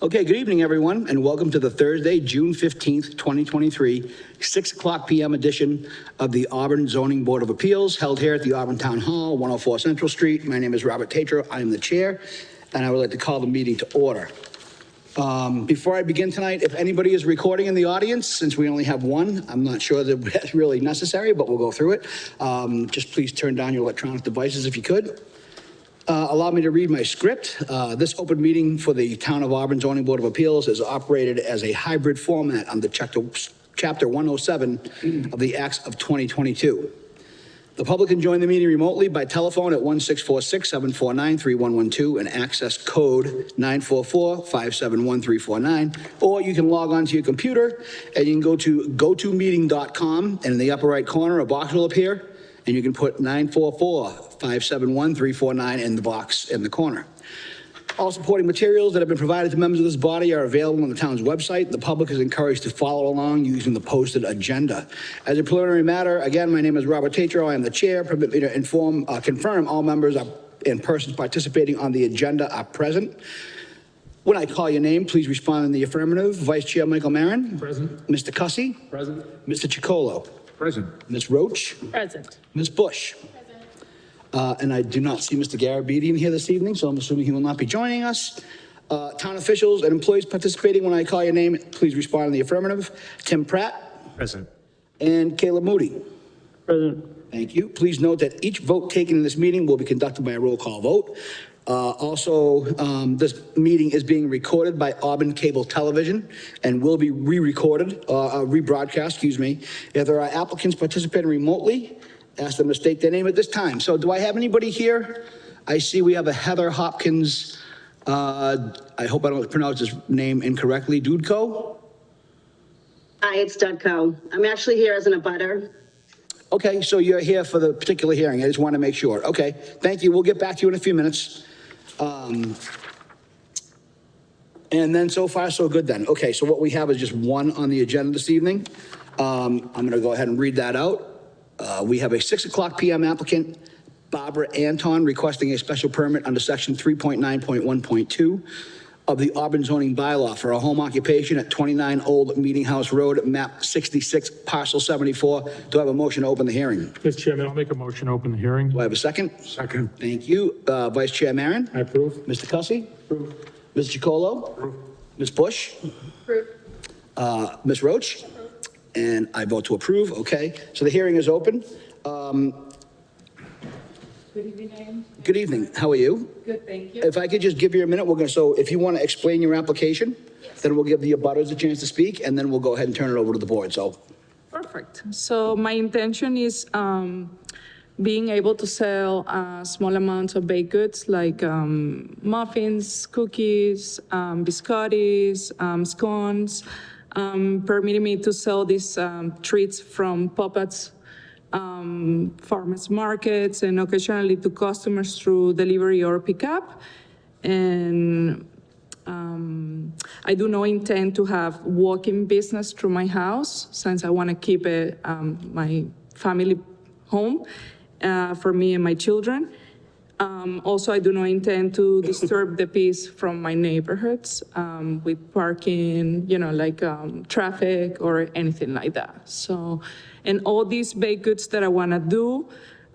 Okay, good evening, everyone, and welcome to the Thursday, June 15th, 2023, 6 o'clock p.m. edition of the Auburn Zoning Board of Appeals, held here at the Auburn Town Hall, 104 Central Street. My name is Robert Tatro. I am the chair, and I would like to call the meeting to order. Before I begin tonight, if anybody is recording in the audience, since we only have one, I'm not sure that that's really necessary, but we'll go through it. Just please turn down your electronic devices if you could. Allow me to read my script. This open meeting for the Town of Auburn Zoning Board of Appeals is operated as a hybrid format under Chapter 107 of the Acts of 2022. The public can join the meeting remotely by telephone at 1-646-749-3112 and access code 944-571-349, or you can log on to your computer and you can go to gotomeeting.com, and in the upper right corner, a box will appear, and you can put 944-571-349 in the box in the corner. All supporting materials that have been provided to members of this body are available on the town's website. The public is encouraged to follow along using the posted agenda. As a preliminary matter, again, my name is Robert Tatro. I am the chair. Permit me to confirm all members and persons participating on the agenda are present. When I call your name, please respond in the affirmative. Vice Chair Michael Marin. Present. Mr. Cussy. Present. Mr. Chicolo. Present. Ms. Roach. Present. Ms. Bush. And I do not see Mr. Garabedian here this evening, so I'm assuming he will not be joining us. Town officials and employees participating, when I call your name, please respond in the affirmative. Tim Pratt. Present. And Caleb Moody. Present. Thank you. Please note that each vote taken in this meeting will be conducted by a roll call vote. This meeting is being recorded by Auburn Cable Television and will be rebroadcast, excuse me. If there are applicants participating remotely, ask them to state their name at this time. So do I have anybody here? I see we have a Heather Hopkins, I hope I don't pronounce his name incorrectly, Dudko? Hi, it's Dudko. I'm actually here as an abutter. Okay, so you're here for the particular hearing. I just want to make sure. Okay, thank you. We'll get back to you in a few minutes. And then so far, so good then. Okay, so what we have is just one on the agenda this evening. I'm going to go ahead and read that out. We have a 6 o'clock p.m. applicant, Barbara Anton, requesting a special permit under section 3.9.1.2 of the Auburn zoning bylaw for a home occupation at 29 Old Meeting House Road, map 66, parcel 74. Do I have a motion to open the hearing? Mr. Chairman, I'll make a motion to open the hearing. Do I have a second? Second. Thank you. Vice Chair Marin? I approve. Mr. Cussy? Approve. Mr. Chicolo? Approve. Ms. Bush? Approve. Ms. Roach? And I vote to approve. Okay, so the hearing is open. Good evening. Good evening. How are you? Good, thank you. If I could just give you a minute, so if you want to explain your application, then we'll give the abutters a chance to speak, and then we'll go ahead and turn it over to the board, so. Perfect. So my intention is being able to sell small amounts of baked goods like muffins, cookies, biscottis, scones, permitting me to sell these treats from Puppets farmers markets and occasionally to customers through delivery or pickup. And I do not intend to have walk-in business through my house since I want to keep it my family home for me and my children. Also, I do not intend to disturb the peace from my neighborhoods with parking, traffic or anything like that. So, and all these baked goods that I want to do,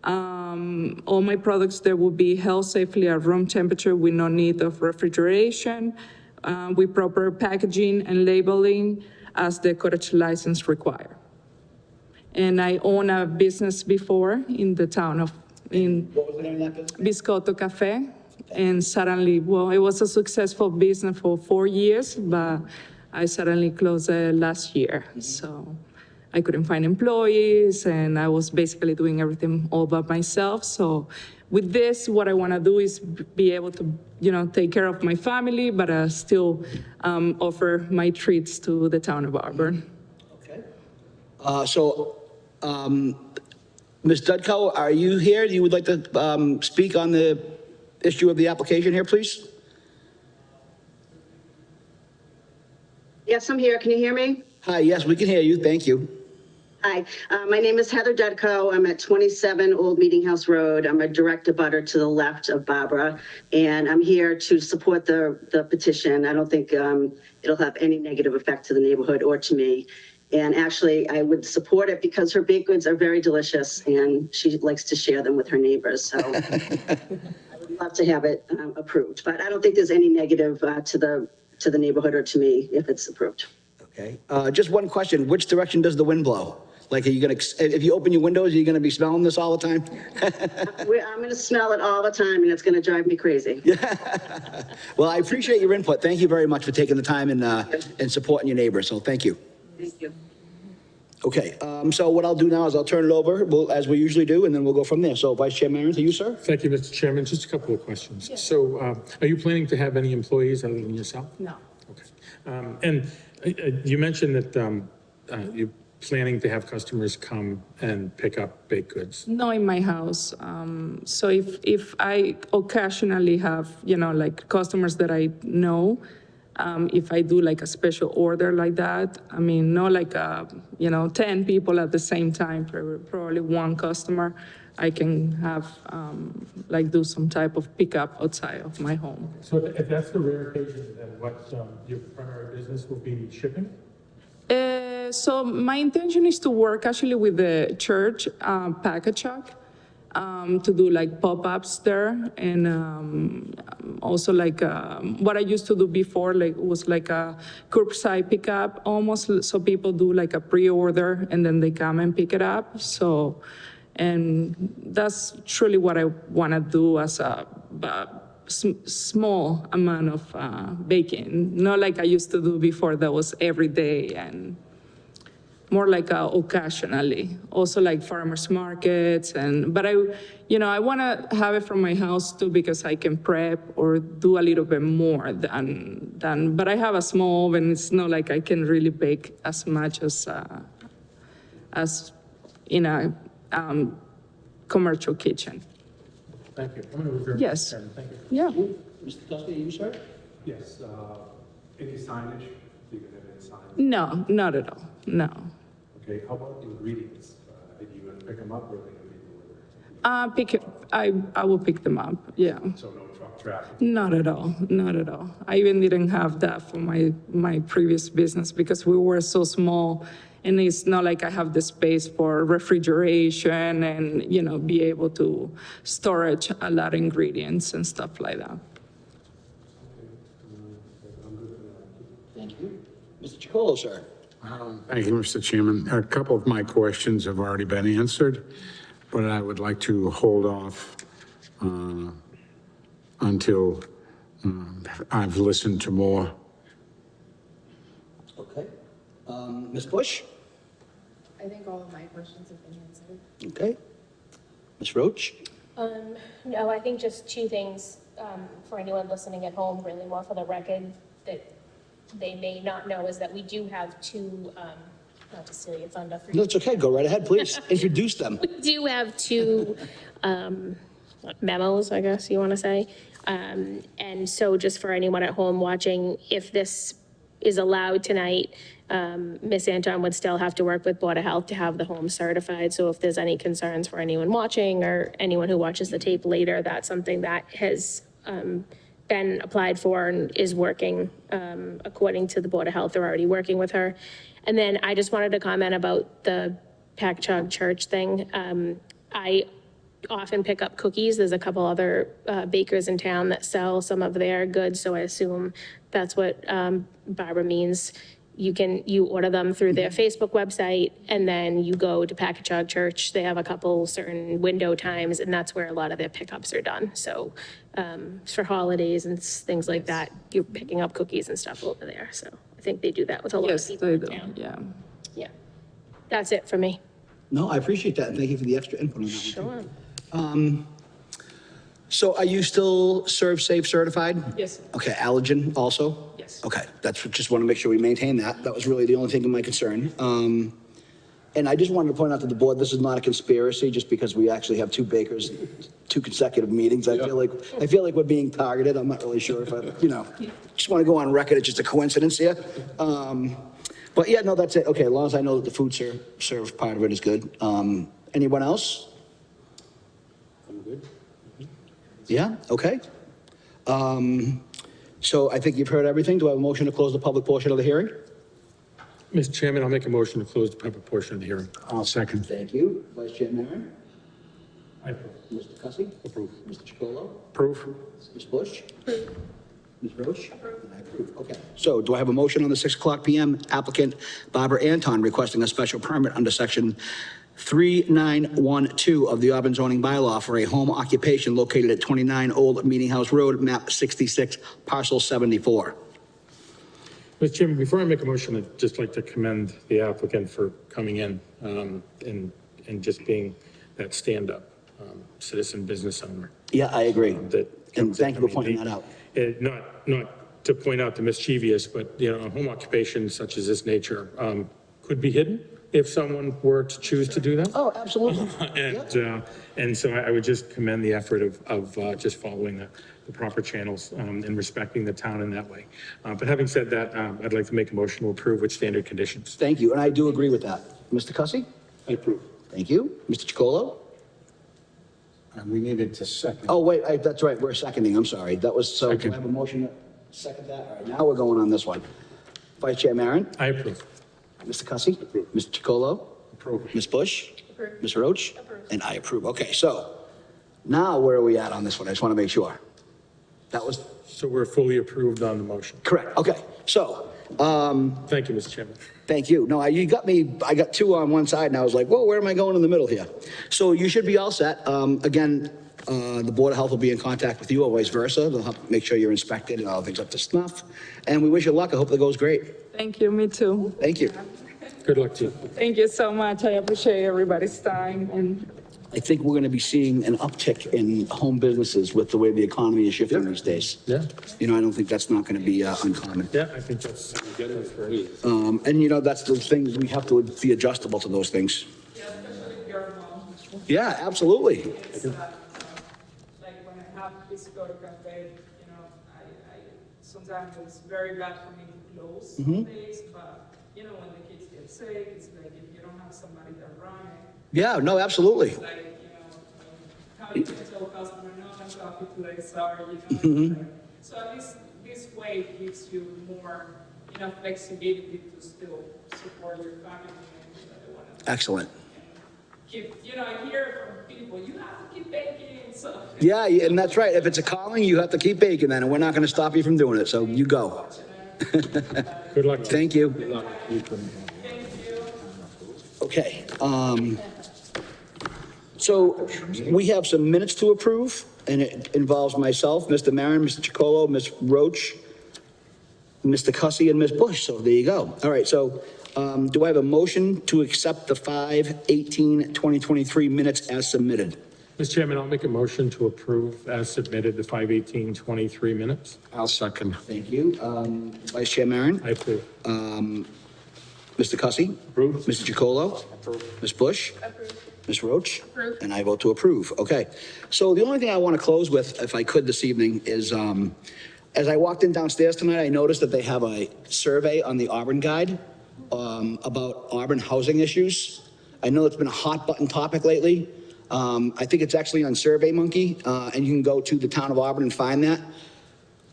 all my products, they will be held safely at room temperature with no need of refrigeration, with proper packaging and labeling as the cottage license require. And I own a business before in the town of What was the name of that business? Biscotto Cafe, and suddenly, well, it was a successful business for 4 years, but I suddenly closed it last year. So I couldn't find employees, and I was basically doing everything all by myself. So with this, what I want to do is be able to, take care of my family, but still offer my treats to the town of Auburn. Okay. Ms. Dudko, are you here? You would like to speak on the issue of the application here, please? Yes, I'm here. Can you hear me? Hi, yes, we can hear you. Thank you. Hi, my name is Heather Dudko. I'm at 27 Old Meeting House Road. I'm a direct abutter to the left of Barbara, and I'm here to support the petition. I don't think it'll have any negative effect to the neighborhood or to me. And actually, I would support it because her baked goods are very delicious, and she likes to share them with her neighbors. So I would love to have it approved, but I don't think there's any negative to the neighborhood or to me if it's approved. Okay, just one question. Which direction does the wind blow? Like, are you gonna, if you open your windows, are you gonna be smelling this all the time? I'm going to smell it all the time, and it's going to drive me crazy. Well, I appreciate your input. Thank you very much for taking the time and supporting your neighbors, so thank you. Thank you. Okay, so what I'll do now is I'll turn it over, as we usually do, and then we'll go from there. So Vice Chairman Aaron, to you, sir? Thank you, Mr. Chairman. Just a couple of questions. So are you planning to have any employees other than yourself? No. Okay. And you mentioned that you're planning to have customers come and pick up baked goods. No, in my house. So if I occasionally have, like customers that I know, if I do like a special order like that, I mean, not like, 10 people at the same time, probably one customer, I can have, do some type of pickup outside of my home. So if that's the rare occasion, then what your primary business will be shipping? So my intention is to work actually with the church package truck to do like pop-ups there, and also like what I used to do before, like was like a curbside pickup almost. So people do like a pre-order and then they come and pick it up. So, and that's truly what I want to do as a small amount of baking, not like I used to do before that was every day, and more like occasionally, also like farmers markets, but I want to have it from my house too because I can prep or do a little bit more than, but I have a small oven. It's not like I can really bake as much as in a commercial kitchen. Thank you. I'm going to reserve. Yes. Chairman. Thank you. Yeah. Mr. Tuskegee, you, sir? Yes, any signage? Do you have any signage? No, not at all. No. Okay, how about ingredients? Are you going to pick them up or are they going to be delivered? I will pick them up. Yeah. So no truck traffic? Not at all, not at all. I even didn't have that for my previous business because we were so small, and it's not like I have the space for refrigeration and, be able to storage a lot of ingredients and stuff like that. Thank you. Mr. Chacolo, sir? Thank you, Mr. Chairman. A couple of my questions have already been answered, but I would like to hold off until I've listened to more. Okay. Ms. Bush? I think all of my questions have been answered. Okay. Ms. Roach? No, I think just two things for anyone listening at home, really more for the record, that they may not know is that we do have two, not to steal your thunder. No, it's okay. Go right ahead, please. Introduce them. We do have two memos, I guess you want to say. And so just for anyone at home watching, if this is allowed tonight, Ms. Anton would still have to work with Board of Health to have the home certified. So if there's any concerns for anyone watching or anyone who watches the tape later, that's something that has been applied for and is working according to the Board of Health. They're already working with her. And then I just wanted to comment about the Packchug Church thing. I often pick up cookies. There's a couple other bakers in town that sell some of their goods, so I assume that's what Barbara means. You order them through their Facebook website, and then you go to Packchug Church. They have a couple certain window times, and that's where a lot of their pickups are done. So for holidays and things like that, you're picking up cookies and stuff over there. So I think they do that with a lot of Yes, people they in do, town. yeah. Yeah, that's it for me. No, I appreciate that, and thank you for the extra input on that one, too. Sure. So are you still Serve Safe certified? Yes. Okay, allergen also? Yes. Okay, just want to make sure we maintain that. That was really the only thing of my concern. And I just wanted to point out to the board, this is not a conspiracy, just because we actually have two bakers, two consecutive meetings. I feel like we're being targeted. I'm not really sure if just want to go on record, it's just a coincidence here. But yeah, no, that's it. Okay, as long as I know that the food serve part of it is good. Anyone else? I'm good. Yeah, okay. So I think you've heard everything. Do I have a motion to close the public portion of the hearing? Mr. Chairman, I'll make a motion to close the public portion of the hearing. I'll second. Thank you. Vice Chair Maron? I approve. Mr. Cussy? Approve. Mr. Chacolo? Proof? Ms. Bush? Ms. Roach? And I approve. Okay. So do I have a motion on the 6 o'clock PM applicant Barbara Anton requesting a special permit under section 3912 of the Auburn zoning bylaw for a home occupation located at 29 Old Meeting House Road, map 66, parcel 74? Mr. Chairman, before I make a motion, I'd just like to commend the applicant for coming in and just being that stand-up citizen business owner. Yeah, I agree. That And thank you for I mean, pointing that out. Not to point out the mischievous, but, you know, a home occupation such as this nature could be hidden if someone were to choose to do that. Oh, absolutely. And so I would just commend the effort of just following the proper channels and respecting the town in that way. But having said that, I'd like to make a motion to approve with standard conditions. Thank you, and I do agree with that. Mr. Cussy? I approve. Thank you. Mr. Chacolo? And we needed to second. Oh, wait, that's right, we're seconding, I'm sorry. That was, so do I Second. have a motion to second that? All right, now we're going on this one. Vice Chair Maron? I approve. Mr. Cussy? Mr. Chacolo? Approve. Ms. Bush? Ms. Roach? And I approve. Okay, so now where are we at on this one? I just want to make sure. That was So we're fully approved on the motion. correct. Okay, so, Thank you, Mr. Chairman. thank you. No, you got me, I got two on one side and I was like, whoa, where am I going in the middle here? So you should be all set. Again, the Board of Health will be in contact with you or vice versa. They'll help make sure you're inspected and all things up to snuff. And we wish you luck. I hope that goes great. Thank you, me too. Thank you. Good luck to you. Thank you so much. I appreciate everybody's time and I think we're going to be seeing an uptick in home businesses with the way the economy is shifting these days. Yeah, You know, I don't think that's not going to be uncommon. yeah, I think that's great. And you know, that's the thing, we have to be adjustable to those things. yeah, especially if you're alone. Yeah, absolutely. It's, like when I have physical cafe, you know, I sometimes it's very bad for me to close some days, but you know, when the kids get sick, it's like if you don't have somebody that run it, Yeah, no, absolutely. it's like, you know, how you can tell a customer, no, I'm coffee today, sorry, you know. Like, so at least this way it gives you more, you know, flexibility to still support your family and that they want to Excellent. keep, you know, I hear from people, you have to keep baking, so. Yeah, and that's right. If it's a calling, you have to keep baking then, and we're not going to stop you from doing it, so you go. Good luck to you. Thank you. Thank you. Okay, so we have some minutes to approve, and it involves myself, Mr. Maron, Mr. Chacolo, Ms. Roach, Mr. Cussy, and Ms. Bush, so there you go. All right, so do I have a motion to accept the 5/18/2023 minutes as submitted? Mr. Chairman, I'll make a motion to approve as submitted the 5/18/23 minutes. I'll second. Thank you. Vice Chair Maron? I approve. Mr. Cussy? Approve. Mr. Chacolo? Ms. Bush? Ms. Roach? And I vote to approve. Okay. So the only thing I want to close with, if I could this evening, is as I walked in downstairs tonight, I noticed that they have a survey on the Auburn Guide about Auburn housing issues. I know it's been a hot button topic lately. I think it's actually on SurveyMonkey, and you can go to the town of Auburn and find that.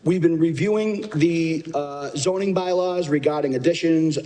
We've been reviewing the zoning bylaws regarding additions,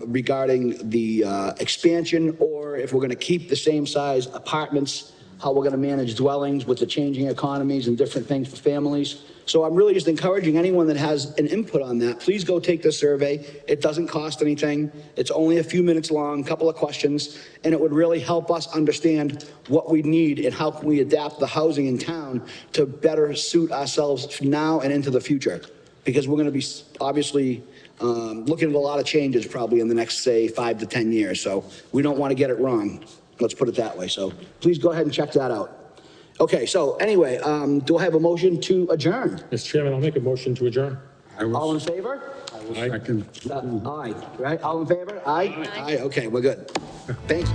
regarding the expansion, or if we're going to keep the same size apartments, how we're going to manage dwellings with the changing economies and different things for families. So I'm really just encouraging anyone that has an input on that, please go take the survey. It doesn't cost anything. It's only a few minutes long, couple of questions, and it would really help us understand what we need and how can we adapt the housing in town to better suit ourselves now and into the future. Because we're going to be obviously looking at a lot of changes probably in the next, say, 5 to 10 years. So we don't want to get it wrong. Let's put it that way. So please go ahead and check that out. Okay, so anyway, do I have a motion to adjourn? Mr. Chairman, I'll make a motion to adjourn. I All will in favor? second. Aye, right? All in favor? Aye? Aye, okay, we're good. Thanks.